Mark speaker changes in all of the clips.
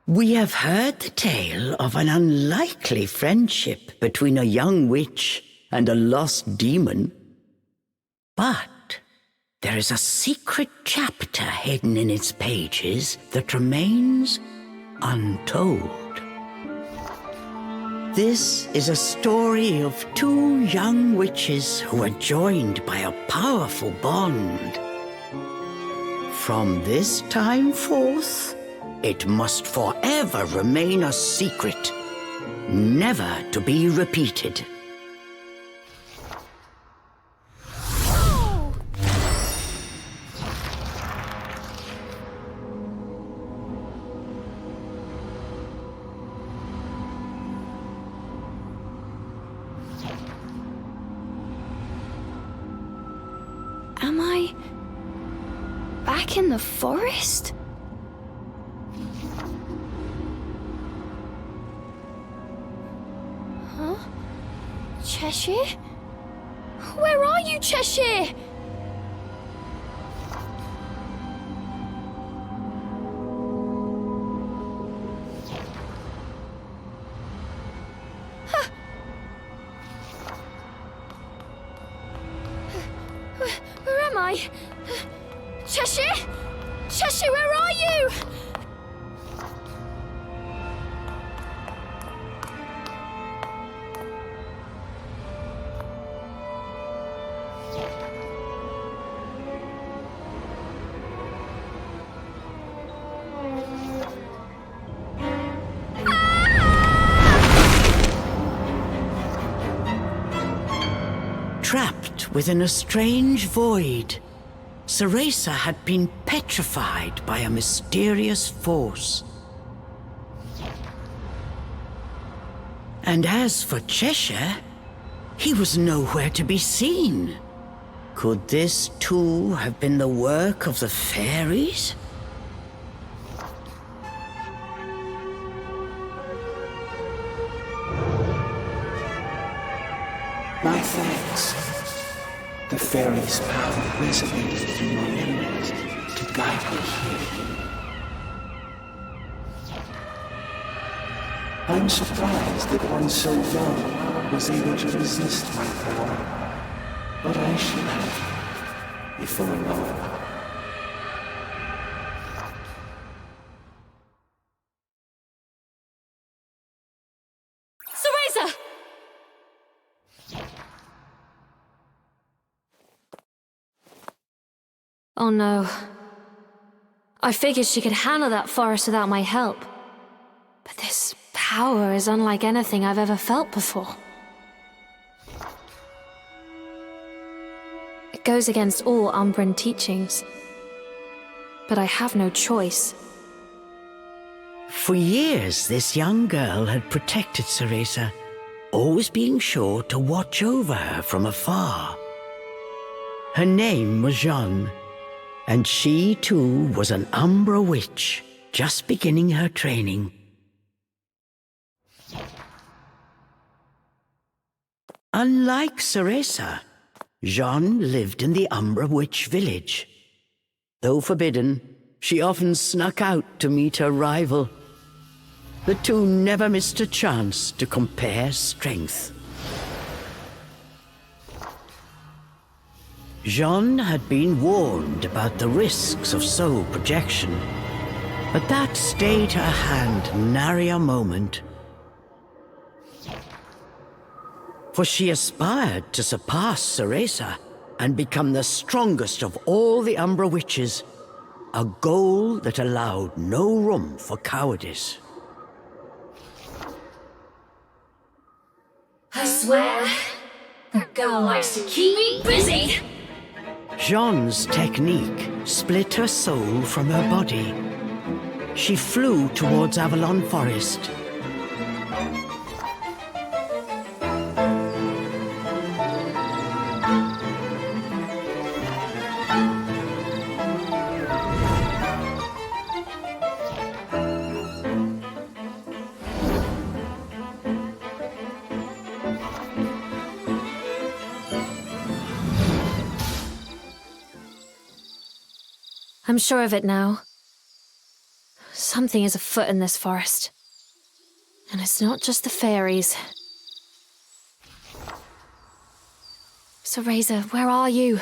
Speaker 1: We have heard the tale of an unlikely friendship between a young witch and a lost demon. But there is a secret chapter hidden in its pages that remains untold. This is a story of two young witches who are joined by a powerful bond. From this time forth, it must forever remain a secret, never to be repeated.
Speaker 2: Am I back in the forest? Huh? Cheshire? Where are you, Cheshire? Where am I? Cheshire? Cheshire, where are you?
Speaker 1: Trapped within a strange void, Ceresa had been petrified by a mysterious force. And as for Cheshire, he was nowhere to be seen. Could this too have been the work of the fairies?
Speaker 3: My thanks. The fairy's power resonated through my memories to guide me here. I'm surprised that one so young was able to resist my power, but I should have before long.
Speaker 2: Ceresa! Oh no. I figured she could handle that forest without my help. But this power is unlike anything I've ever felt before. It goes against all Umbran teachings. But I have no choice.
Speaker 1: For years, this young girl had protected Ceresa, always being sure to watch over her from afar. Her name was Jeanne, and she too was an Umbra witch, just beginning her training. Unlike Ceresa, Jeanne lived in the Umbra witch village. Though forbidden, she often snuck out to meet her rival. The two never missed a chance to compare strength. Jeanne had been warned about the risks of soul projection, but that stayed her hand nary a moment. For she aspired to surpass Ceresa and become the strongest of all the Umbra witches, a goal that allowed no room for cowardice.
Speaker 4: I swear, that girl likes to keep me busy.
Speaker 1: Jeanne's technique split her soul from her body. She flew towards Avalon Forest.
Speaker 2: I'm sure of it now. Something is afoot in this forest. And it's not just the fairies. Cereza, where are you?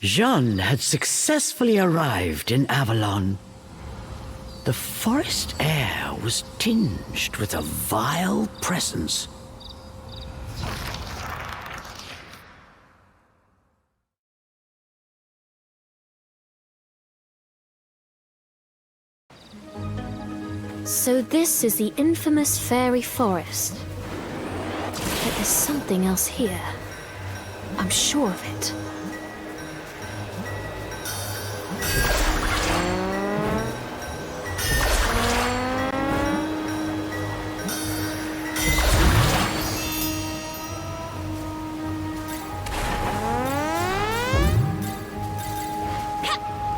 Speaker 1: Jeanne had successfully arrived in Avalon. The forest air was tinged with a vile presence.
Speaker 2: So this is the infamous fairy forest. But there's something else here. I'm sure of it.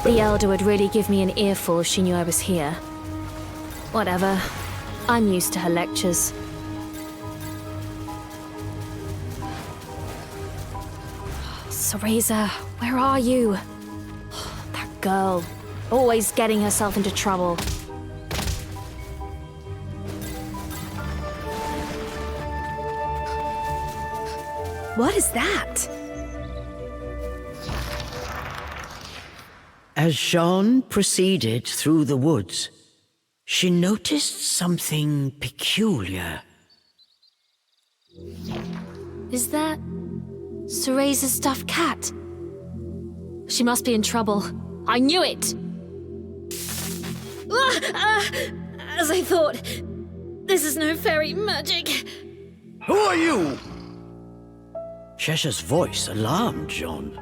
Speaker 2: The Elder would really give me an earful if she knew I was here. Whatever. I'm used to her lectures. Cereza, where are you? That girl. Always getting herself into trouble. What is that?
Speaker 1: As Jeanne proceeded through the woods, she noticed something peculiar.
Speaker 2: Is that Cereza's stuffed cat? She must be in trouble. I knew it! As I thought. This is no fairy magic.
Speaker 1: Who are you? Cheshire's voice alarmed Jeanne.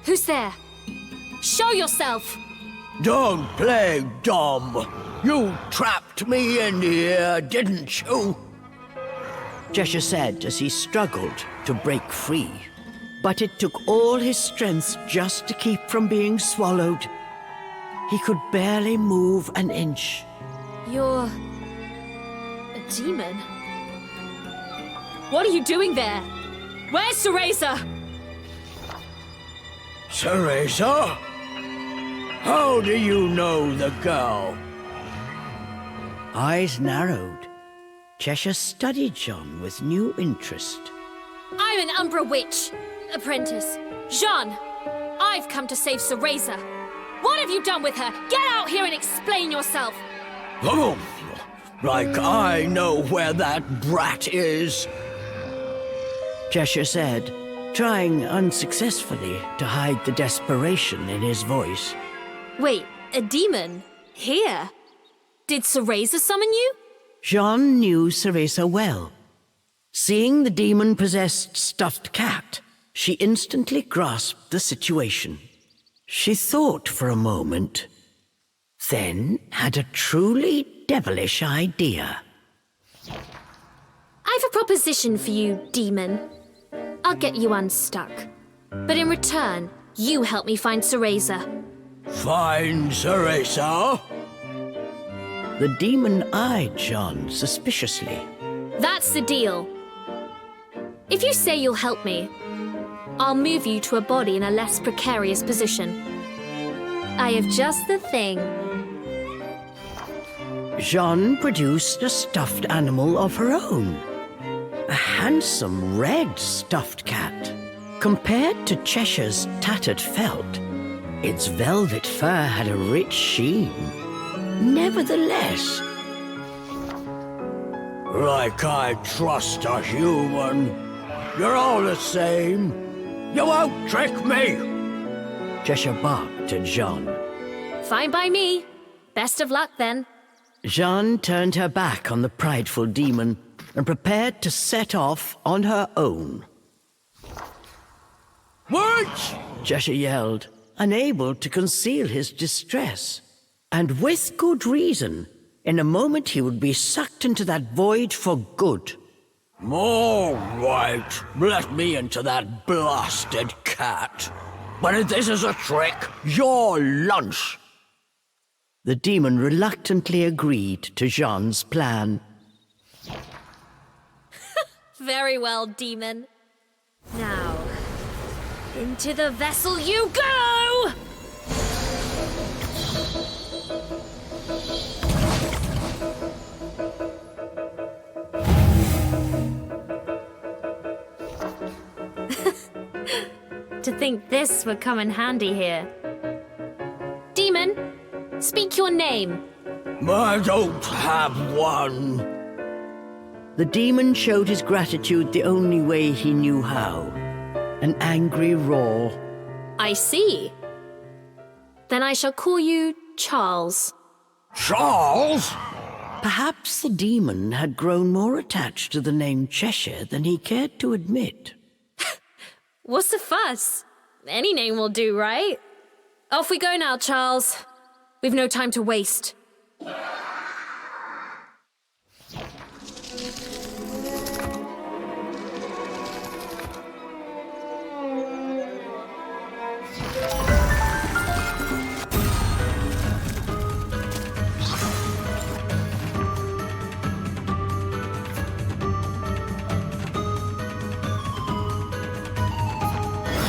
Speaker 2: Who's there? Show yourself!
Speaker 1: Don't play dumb. You trapped me in here, didn't you? Cheshire said as he struggled to break free. But it took all his strength just to keep from being swallowed. He could barely move an inch.
Speaker 2: You're a demon? What are you doing there? Where's Cereza?
Speaker 1: Cereza? How do you know the girl? Eyes narrowed. Cheshire studied Jeanne with new interest.
Speaker 2: I'm an Umbra witch. Apprentice. Jeanne, I've come to save Cereza. What have you done with her? Get out here and explain yourself.
Speaker 1: Oh, like I know where that brat is. Cheshire said, trying unsuccessfully to hide the desperation in his voice.
Speaker 2: Wait, a demon? Here? Did Cereza summon you?
Speaker 1: Jeanne knew Cereza well. Seeing the demon-possessed stuffed cat, she instantly grasped the situation. She thought for a moment, then had a truly devilish idea.
Speaker 2: I've a proposition for you, demon. I'll get you unstuck. But in return, you help me find Cereza.
Speaker 1: Find Cereza? The demon eyed Jeanne suspiciously.
Speaker 2: That's the deal. If you say you'll help me, I'll move you to a body in a less precarious position. I have just the thing.
Speaker 1: Jeanne produced a stuffed animal of her own. A handsome red stuffed cat. Compared to Cheshire's tattered felt, its velvet fur had a rich sheen. Nevertheless, like I trust a human. You're all the same. You won't trick me. Cheshire barked at Jeanne.
Speaker 2: Fine by me. Best of luck, then.
Speaker 1: Jeanne turned her back on the prideful demon and prepared to set off on her own. Wait! Cheshire yelled, unable to conceal his distress. And with good reason. In a moment he would be sucked into that void for good. All right, let me into that blasted cat. But if this is a trick, your lunch. The demon reluctantly agreed to Jeanne's plan.
Speaker 2: Very well, demon. Now, into the vessel you go! To think this would come in handy here. Demon, speak your name.
Speaker 1: I don't have one. The demon showed his gratitude the only way he knew how. An angry roar.
Speaker 2: I see. Then I shall call you Charles.
Speaker 1: Charles? Perhaps the demon had grown more attached to the name Cheshire than he cared to admit.
Speaker 2: What's the fuss? Any name will do, right? Off we go now, Charles. We've no time to waste.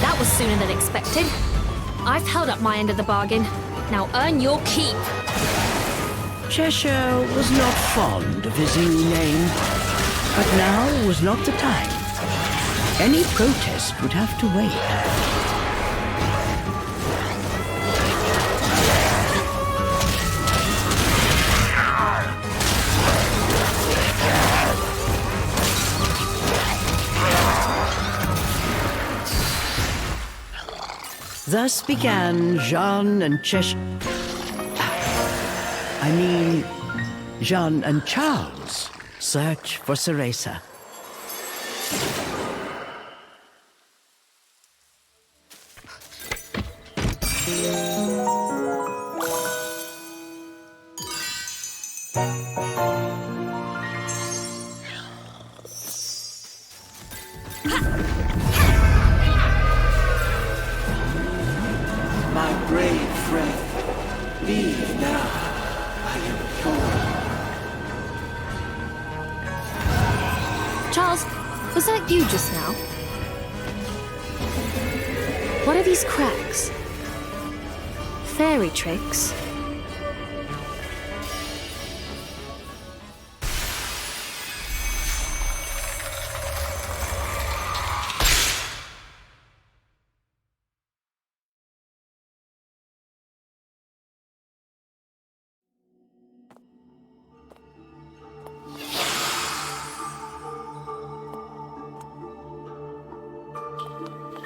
Speaker 2: That was sooner than expected. I've held up my end of the bargain. Now earn your keep.
Speaker 1: Cheshire was not fond of his new name, but now was not the time. Any protest would have to wait. Thus began Jeanne and Jeanne and Charles' search for Ceresa.
Speaker 3: My brave friend, leave now. I implore you.
Speaker 2: Charles, was that you just now? What are these cracks? Fairy tricks?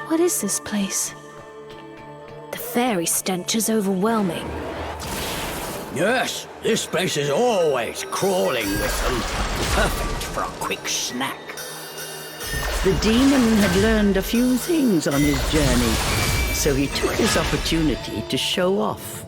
Speaker 2: What is this place? The fairy stench is overwhelming.
Speaker 1: Yes, this place is always crawling with them. Perfect for a quick snack. The demon had learned a few things on his journey, so he took his opportunity to show off.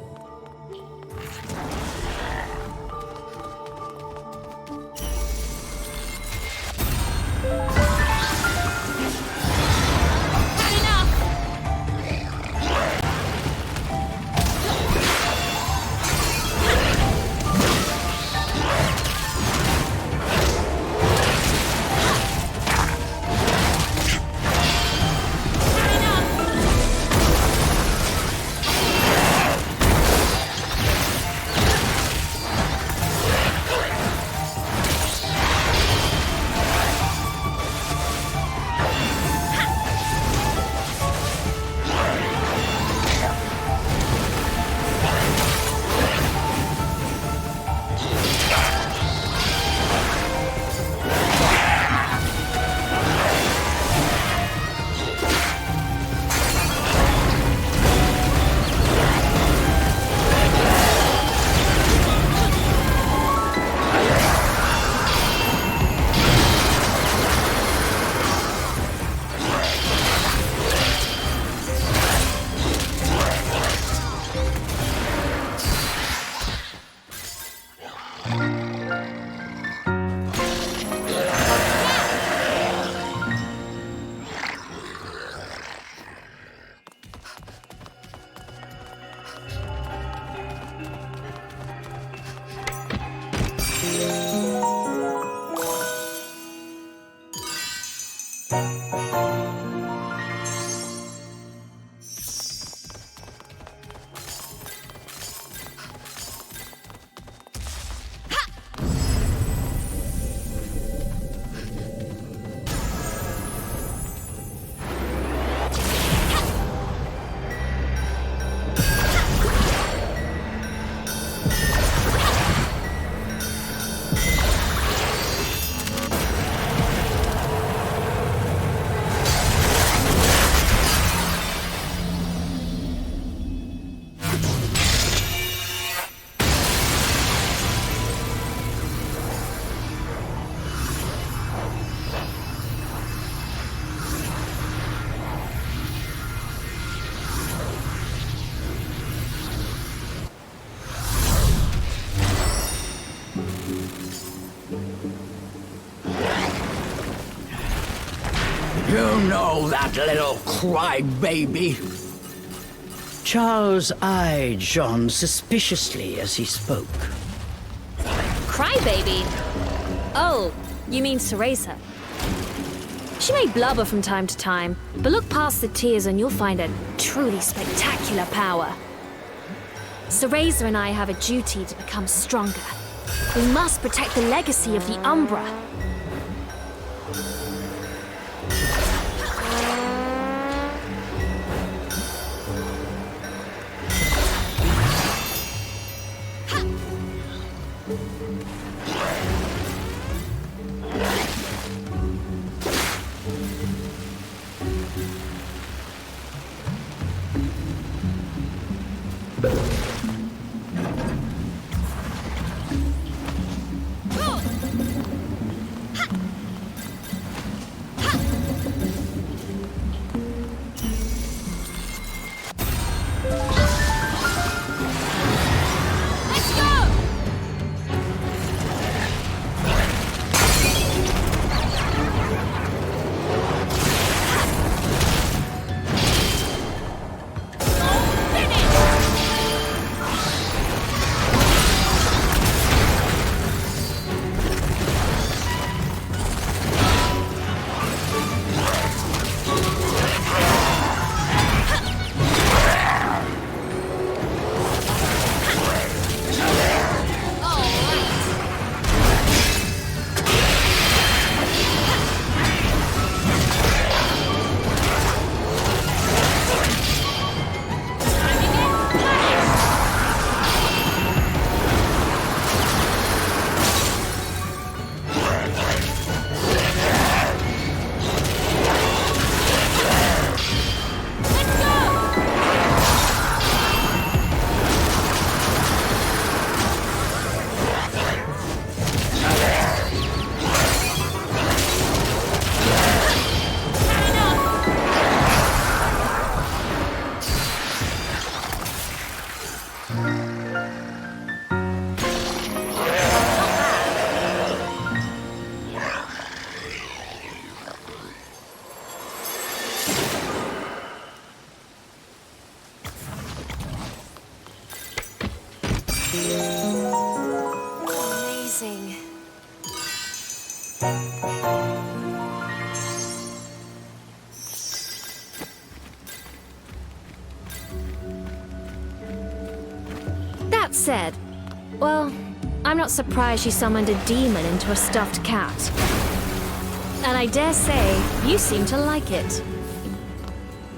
Speaker 1: You know that little crybaby. Charles eyed Jeanne suspiciously as he spoke.
Speaker 2: Crybaby? Oh, you mean Cereza. She may blubber from time to time, but look past the tears and you'll find a truly spectacular power. Cereza and I have a duty to become stronger. We must protect the legacy of the Umbra. Amazing. That said, well, I'm not surprised she summoned a demon into a stuffed cat. And I dare say, you seem to like it.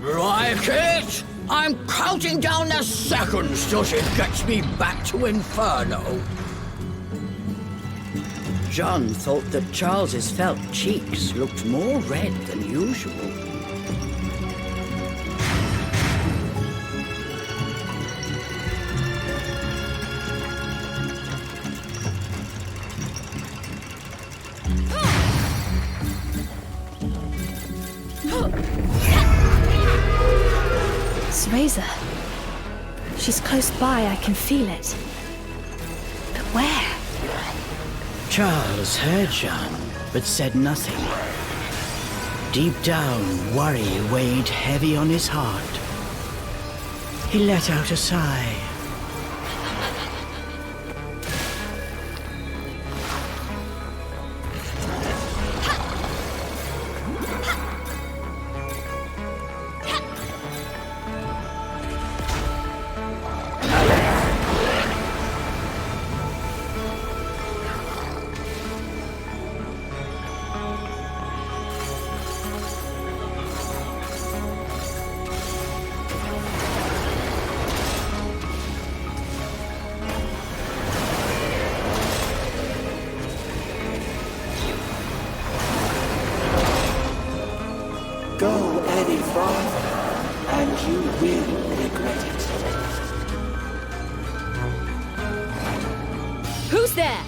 Speaker 1: Like it? I'm counting down the seconds till she gets me back to Inferno. Jeanne thought that Charles's felt cheeks looked more red than usual.
Speaker 2: Cereza. She's close by, I can feel it. But where?
Speaker 1: Charles heard Jeanne, but said nothing. Deep down, worry weighed heavy on his heart. He let out a sigh.
Speaker 3: Go any farther, and you will regret it.
Speaker 2: Who's there?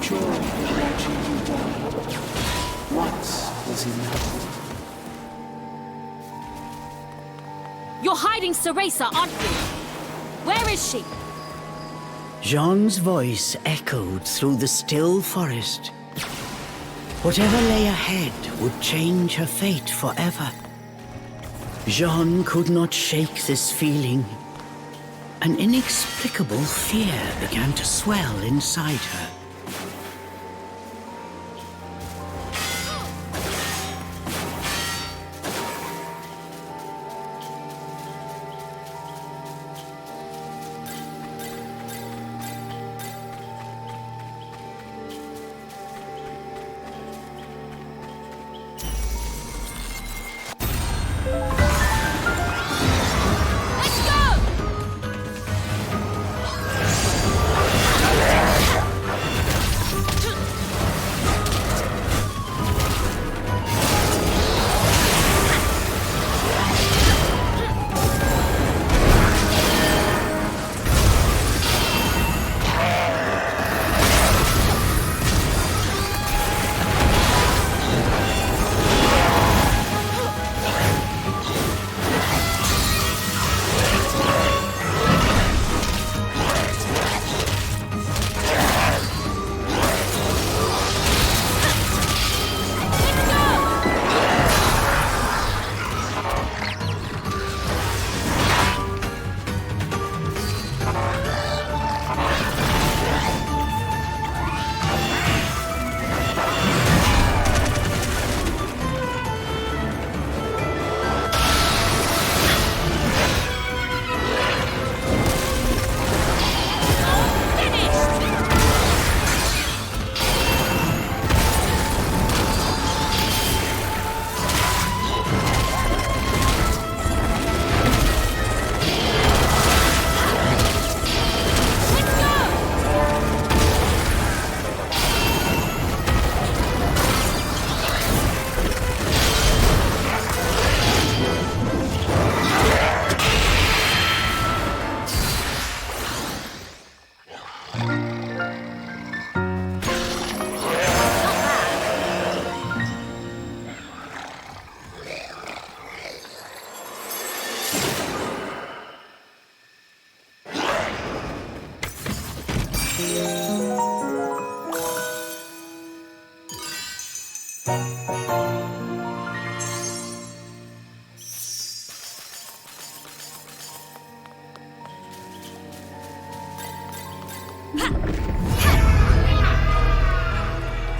Speaker 3: joy of watching you die. Once was enough.
Speaker 2: You're hiding Ceresa, aren't you? Where is she?
Speaker 1: Jeanne's voice echoed through the still forest. Whatever lay ahead would change her fate forever. Jeanne could not shake this feeling. An inexplicable fear began to swell inside her.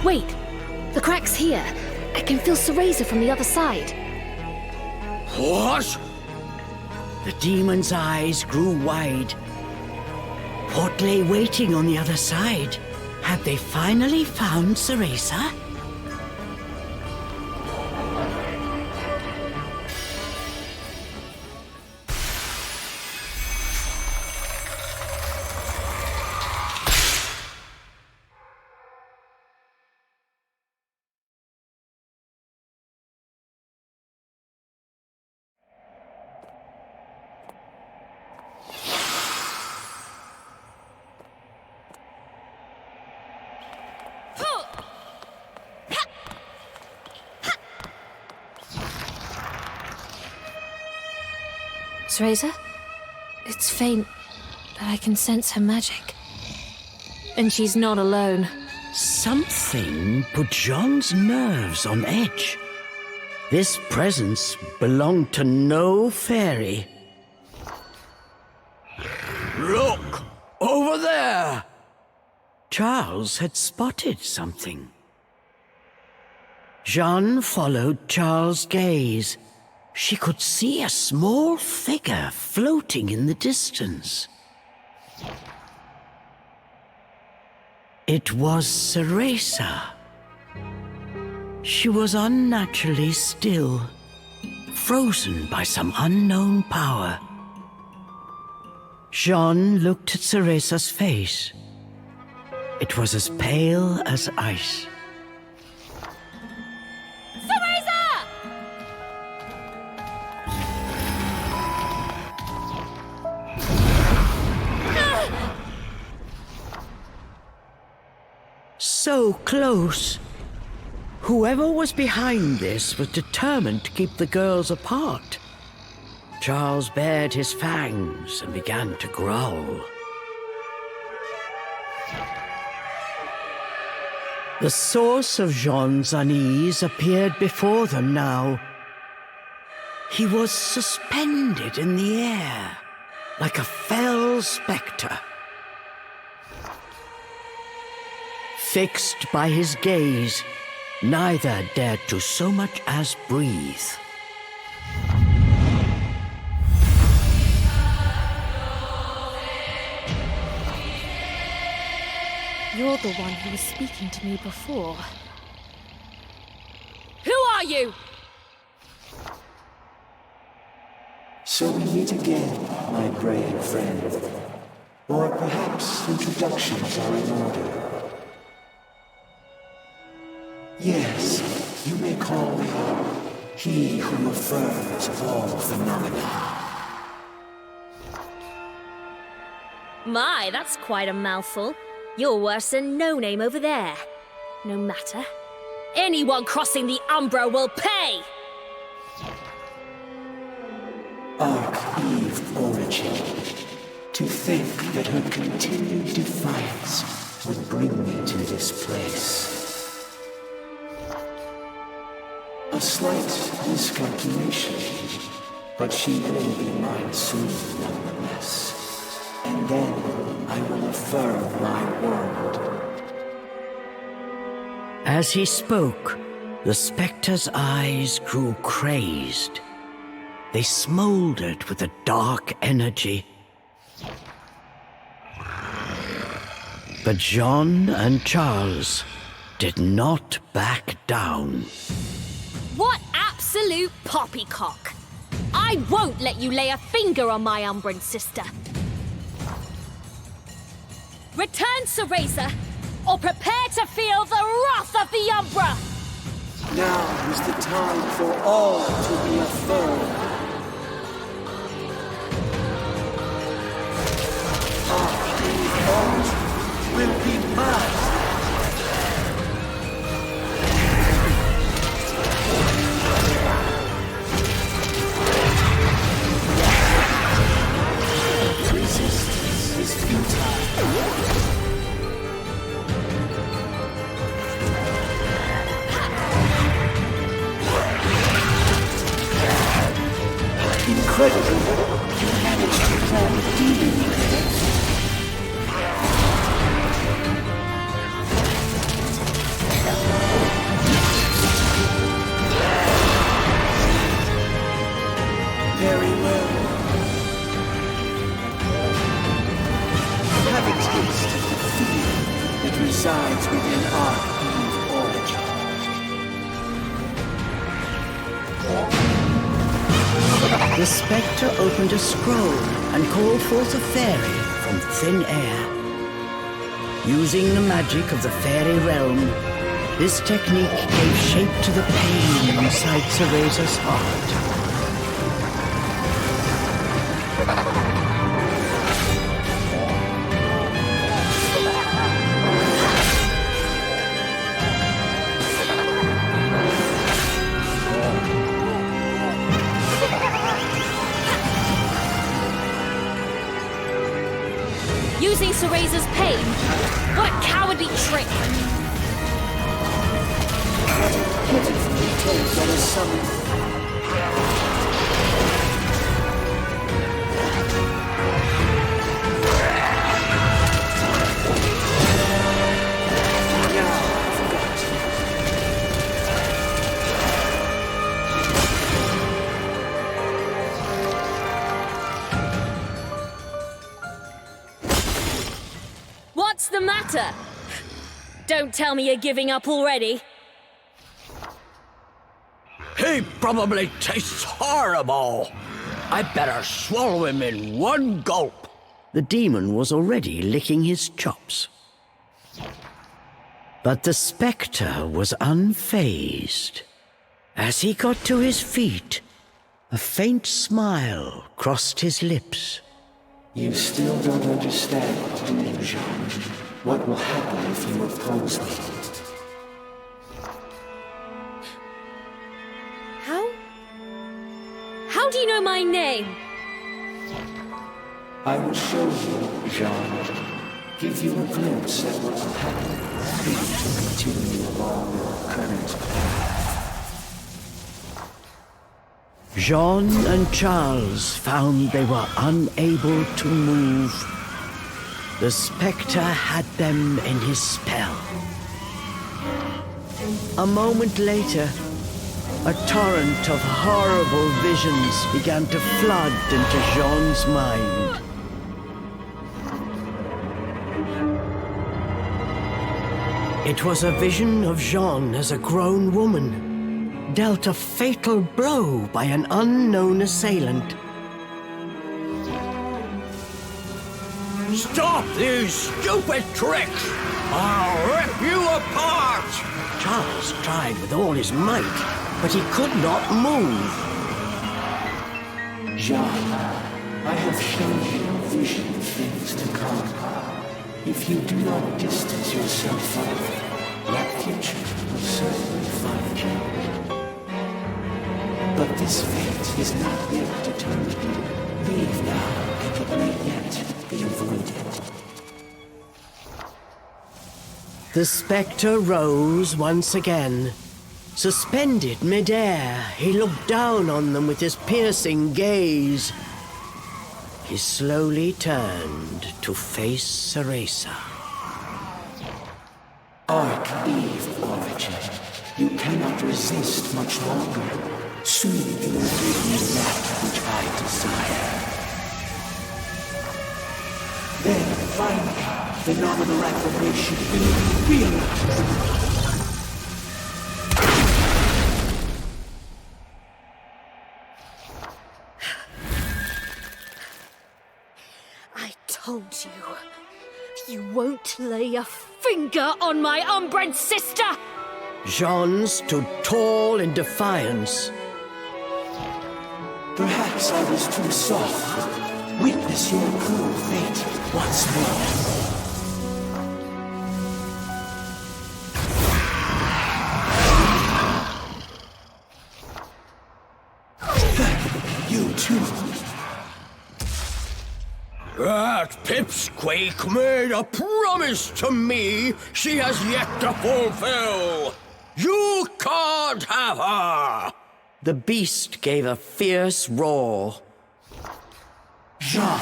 Speaker 2: Wait! The crack's here. I can feel Ceresa from the other side.
Speaker 1: What? The demon's eyes grew wide. What lay waiting on the other side? Had they finally found Ceresa?
Speaker 2: Ceresa? It's faint, but I can sense her magic. And she's not alone.
Speaker 1: Something put Jeanne's nerves on edge. This presence belonged to no fairy. Look! Over there! Charles had spotted something. Jeanne followed Charles' gaze. She could see a small figure floating in the distance. It was Ceresa. She was unnaturally still, frozen by some unknown power. Jeanne looked at Ceresa's face. It was as pale as ice. so close. Whoever was behind this was determined to keep the girls apart. Charles bared his fangs and began to growl. The source of Jeanne's unease appeared before them now. He was suspended in the air, like a fell spectre. Fixed by his gaze, neither dared to so much as breathe.
Speaker 2: You're the one who was speaking to me before.
Speaker 4: Who are you?
Speaker 3: So we meet again, my brave friend. Or perhaps introductions are in order. Yes, you may call me he who affirms of all phenomena.
Speaker 2: My, that's quite a mouthful. You're worse than No Name over there. No matter. Anyone crossing the Umbra will pay!
Speaker 3: Arch-Eve Origin. To think that her continued defiance would bring me to this place. A slight miscalculation, but she will be mine soon nonetheless. And then I will affirm my word.
Speaker 1: As he spoke, the spectre's eyes grew crazed. They smoldered with a dark energy. But Jeanne and Charles did not back down.
Speaker 2: What absolute poppycock! I won't let you lay a finger on my Umbran sister. Return Cereza, or prepare to feel the wrath of the Umbra!
Speaker 3: Now is the time for all to be affirmed. Arch-Eve Origin will be mine. Resistance is futile. Incredible, you managed to form a demon. Very well. Have a taste of the fear that resides within Arch-Eve Origin.
Speaker 1: The spectre opened a scroll and called forth a fairy from thin air. Using the magic of the fairy realm, this technique gave shape to the pain inside Cereza's heart.
Speaker 2: Using Cereza's pain? What a cowardly trick!
Speaker 3: Pitifully takes on a summon.
Speaker 2: What's the matter? Don't tell me you're giving up already.
Speaker 1: He probably tastes horrible. I better swallow him in one gulp. The demon was already licking his chops. But the spectre was unfazed. As he got to his feet, a faint smile crossed his lips.
Speaker 3: You still don't understand, do you, Jeanne? What will happen if you oppose me?
Speaker 2: How do you know my name?
Speaker 3: I will show you, Jeanne. Give you a glimpse at what will happen for you to continue along your current path.
Speaker 1: Jeanne and Charles found they were unable to move. The spectre had them in his spell. A moment later, a torrent of horrible visions began to flood into Jeanne's mind. It was a vision of Jeanne as a grown woman, dealt a fatal blow by an unknown assailant.
Speaker 5: Stop these stupid tricks! I'll rip you apart!
Speaker 1: Charles tried with all his might, but he could not move.
Speaker 3: Jeanne, I have shown you a vision of things to come. If you do not distance yourself from it, that future will certainly find you. But this fate is not yet determined. Leave now, and it may yet be avoided.
Speaker 1: The spectre rose once again. Suspended mid-air, he looked down on them with his piercing gaze. He slowly turned to face Ceresa.
Speaker 3: Arc Eve Origin, you cannot resist much longer. Soon you will give me that which I desire. Then, finally, the nominal affirmation will be realized.
Speaker 2: I told you. You won't lay a finger on my unbred sister!
Speaker 1: Jeanne stood tall in defiance.
Speaker 3: Perhaps I was too soft. Witness your cruel fate once more. You too.
Speaker 5: That pipsqueak made a promise to me she has yet to fulfill. You can't have her!
Speaker 1: The beast gave a fierce roar.
Speaker 3: Jeanne,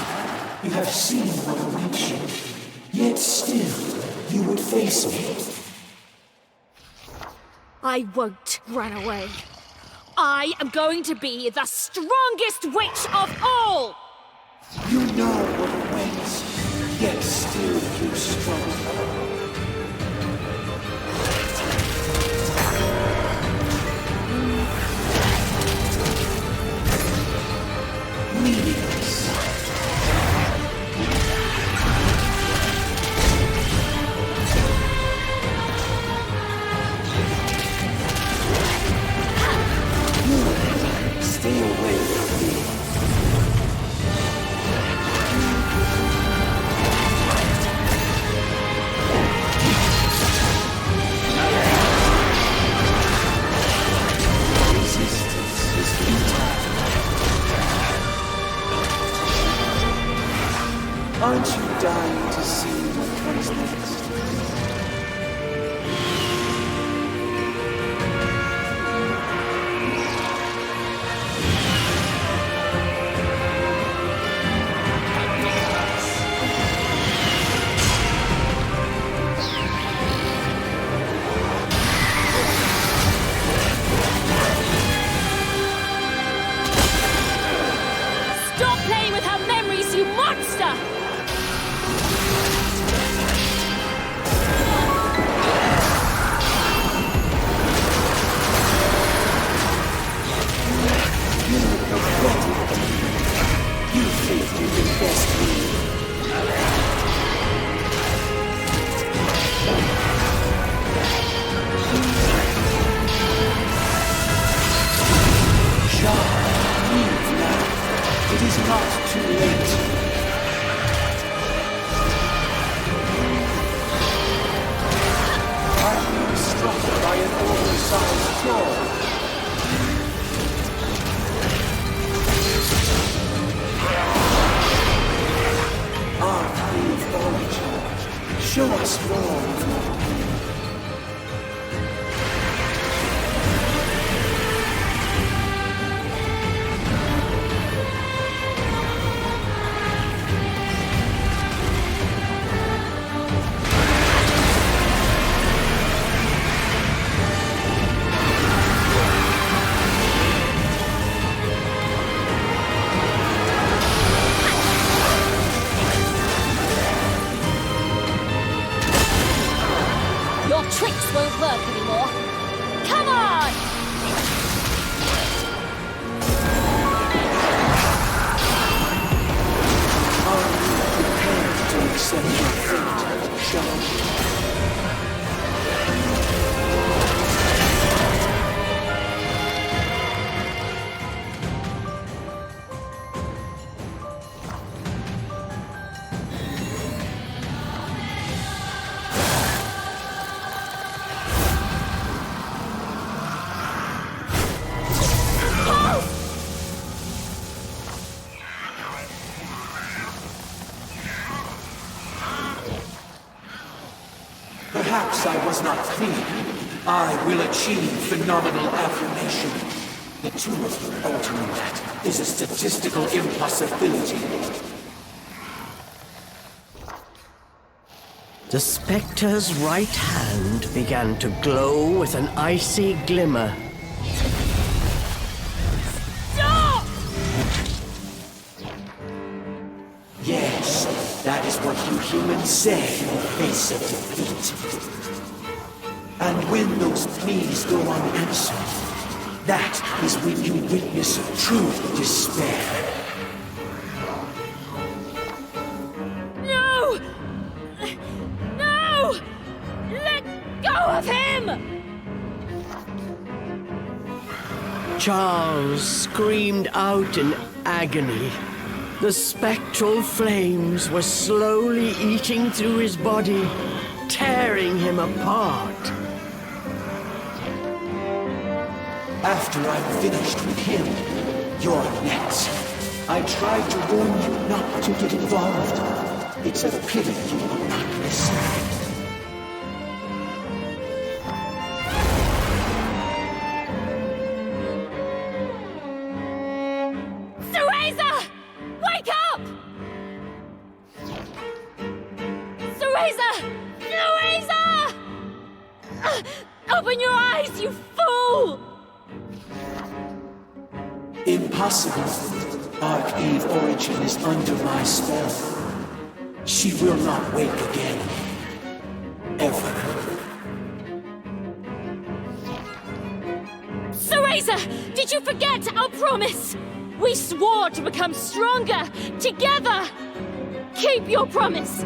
Speaker 3: you have seen what awaits you. Yet still, you would face me.
Speaker 2: I won't run away. I am going to be the strongest witch of all!
Speaker 3: You know what awaits, yet still you struggle. Meaningless. Stay away from me. Resistance is futile. Aren't you dying to see what comes next?
Speaker 2: Stop playing with her memories, you monster!
Speaker 3: You think you can best me. Jeanne, leave now. It is not too late. I'm being struck by an oversized jaw. Show us more.
Speaker 2: Tricks won't work anymore. Come on!
Speaker 3: Are you prepared to accept your fate, Jeanne? Perhaps I was not clear. I will achieve phenomenal affirmation. The two of you altering that is a statistical impossibility.
Speaker 1: The spectre's right hand began to glow with an icy glimmer.
Speaker 2: Stop!
Speaker 3: Yes, that is what you humans say in the face of defeat. And when those pleas go unanswered, that is when you witness true despair.
Speaker 2: No! No! Let go of him!
Speaker 1: Charles screamed out in agony. The spectral flames were slowly eating through his body, tearing him apart.
Speaker 3: After I'm finished with him, you're next. I tried to warn you not to get involved. It's a pity you will not listen.
Speaker 2: Cereza! Wake up! Cereza! Cereza! Open your eyes, you fool!
Speaker 3: Impossible. Archeve Origin is under my spell. She will not wake again. Ever.
Speaker 2: Cereza! Did you forget our promise? We swore to become stronger, together! Keep your promise,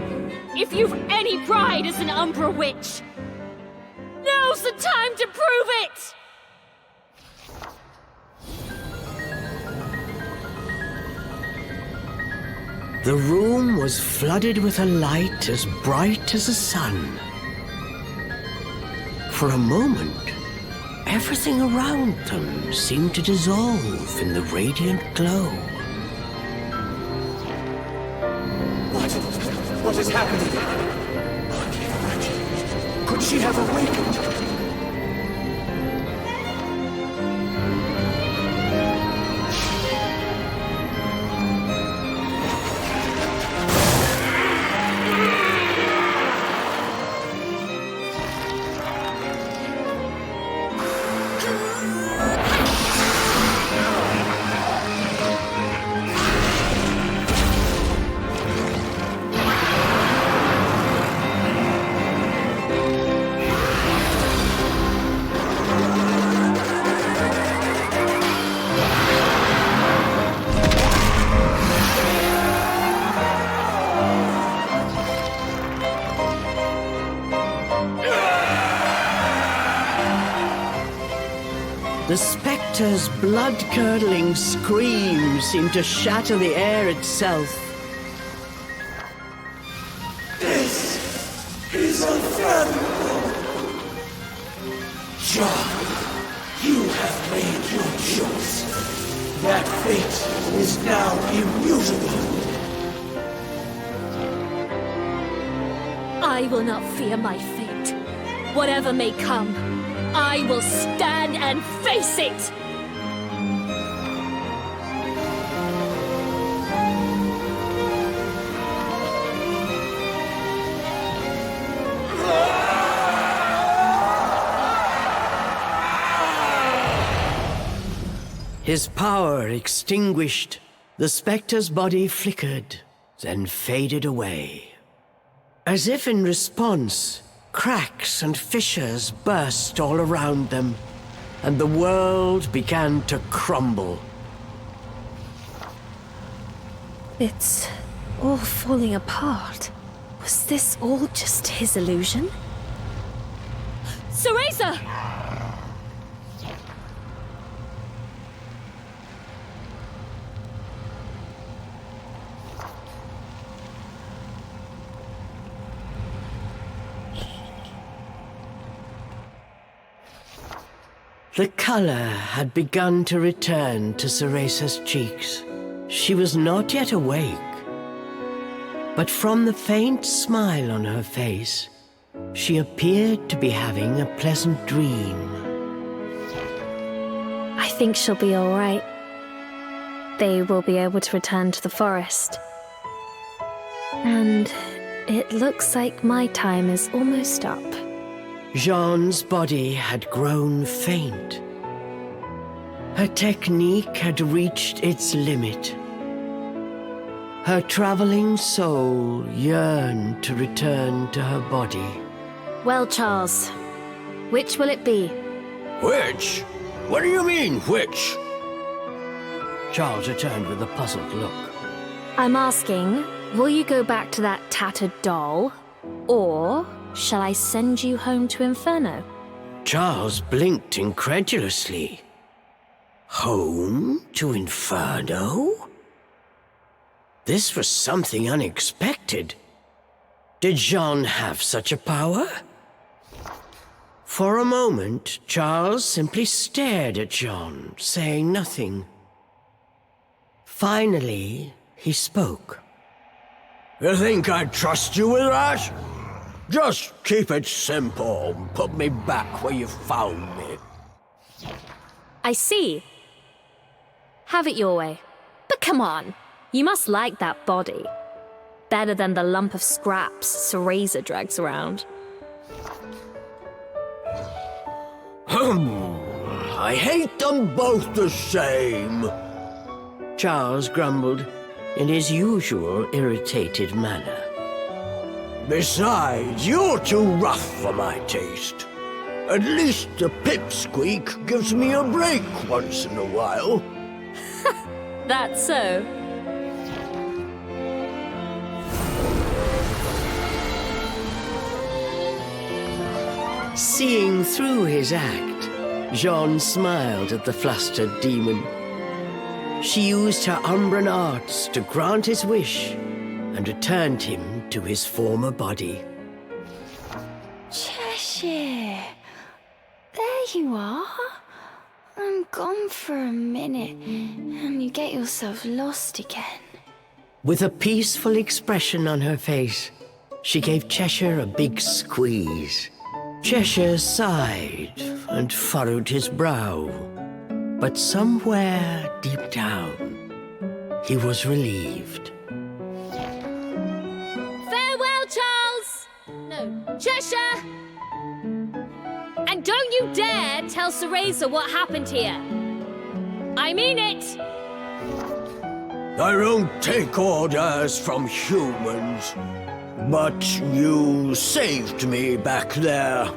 Speaker 2: if you've any pride as an Umbra witch. Now's the time to prove it!
Speaker 1: The room was flooded with a light as bright as the sun. For a moment, everything around them seemed to dissolve in the radiant glow.
Speaker 3: What is happening? Could she have awakened?
Speaker 1: The spectre's blood-curdling scream seemed to shatter the air itself.
Speaker 3: This is unfathomable. Jeanne, you have made your choice. That fate is now immutable.
Speaker 2: I will not fear my fate. Whatever may come, I will stand and face it!
Speaker 1: His power extinguished, the spectre's body flickered, then faded away. As if in response, cracks and fissures burst all around them, and the world began to crumble.
Speaker 2: It's all falling apart. Was this all just his illusion? Cereza!
Speaker 1: The color had begun to return to Ceresa's cheeks. She was not yet awake, but from the faint smile on her face, she appeared to be having a pleasant dream.
Speaker 2: I think she'll be all right. They will be able to return to the forest. And it looks like my time is almost up.
Speaker 1: Jeanne's body had grown faint. Her technique had reached its limit. Her traveling soul yearned to return to her body.
Speaker 2: Well, Charles, which will it be?
Speaker 5: Which? What do you mean, which?
Speaker 1: Charles returned with a puzzled look.
Speaker 2: I'm asking, will you go back to that tattered doll? Or shall I send you home to Inferno?
Speaker 1: Charles blinked incredulously. Home to Inferno? This was something unexpected. Did Jeanne have such a power? For a moment, Charles simply stared at Jeanne, saying nothing. Finally, he spoke.
Speaker 5: You think I'd trust you with that? Just keep it simple and put me back where you found me.
Speaker 2: I see. Have it your way. But come on, you must like that body. Better than the lump of scraps Cereza drags around.
Speaker 5: I hate them both the same.
Speaker 1: Charles grumbled in his usual irritated manner.
Speaker 5: Besides, you're too rough for my taste. At least the pipsqueak gives me a break once in a while.
Speaker 2: That's so.
Speaker 1: Seeing through his act, Jeanne smiled at the flustered demon. She used her Umbran arts to grant his wish and returned him to his former body.
Speaker 6: Cheshire, there you are. I'm gone for a minute, and you get yourself lost again.
Speaker 1: With a peaceful expression on her face, she gave Cheshire a big squeeze. Cheshire sighed and furrowed his brow, but somewhere deep down, he was relieved.
Speaker 2: Farewell, Charles! No, Cheshire! And don't you dare tell Cereza what happened here. I mean it!
Speaker 5: I don't take orders from humans, but you saved me back there.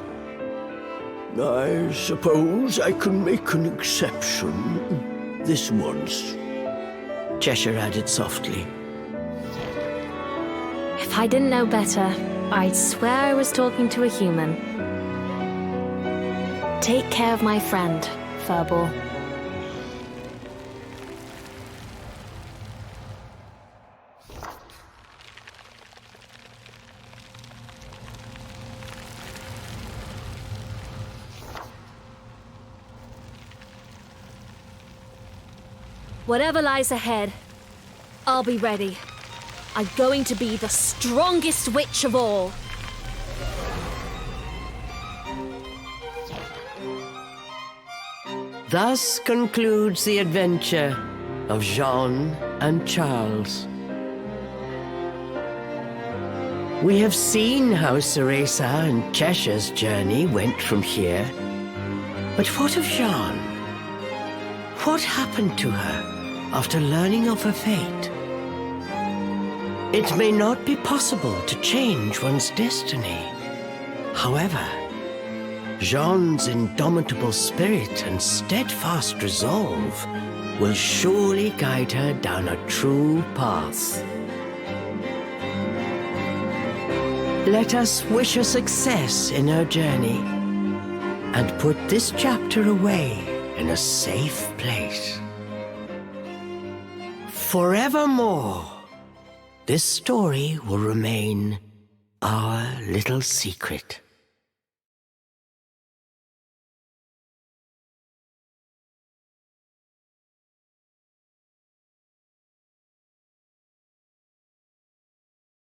Speaker 5: I suppose I can make an exception this once.
Speaker 1: Cheshire added softly.
Speaker 2: If I didn't know better, I'd swear I was talking to a human. Take care of my friend, Furball. Whatever lies ahead, I'll be ready. I'm going to be the strongest witch of all.
Speaker 1: Thus concludes the adventure of Jeanne and Charles. We have seen how Ceresa and Cheshire's journey went from here. But what of Jeanne? What happened to her after learning of her fate? It may not be possible to change one's destiny. However, Jeanne's indomitable spirit and steadfast resolve will surely guide her down a true path. Let us wish her success in her journey and put this chapter away in a safe place. Forevermore, this story will remain our little secret.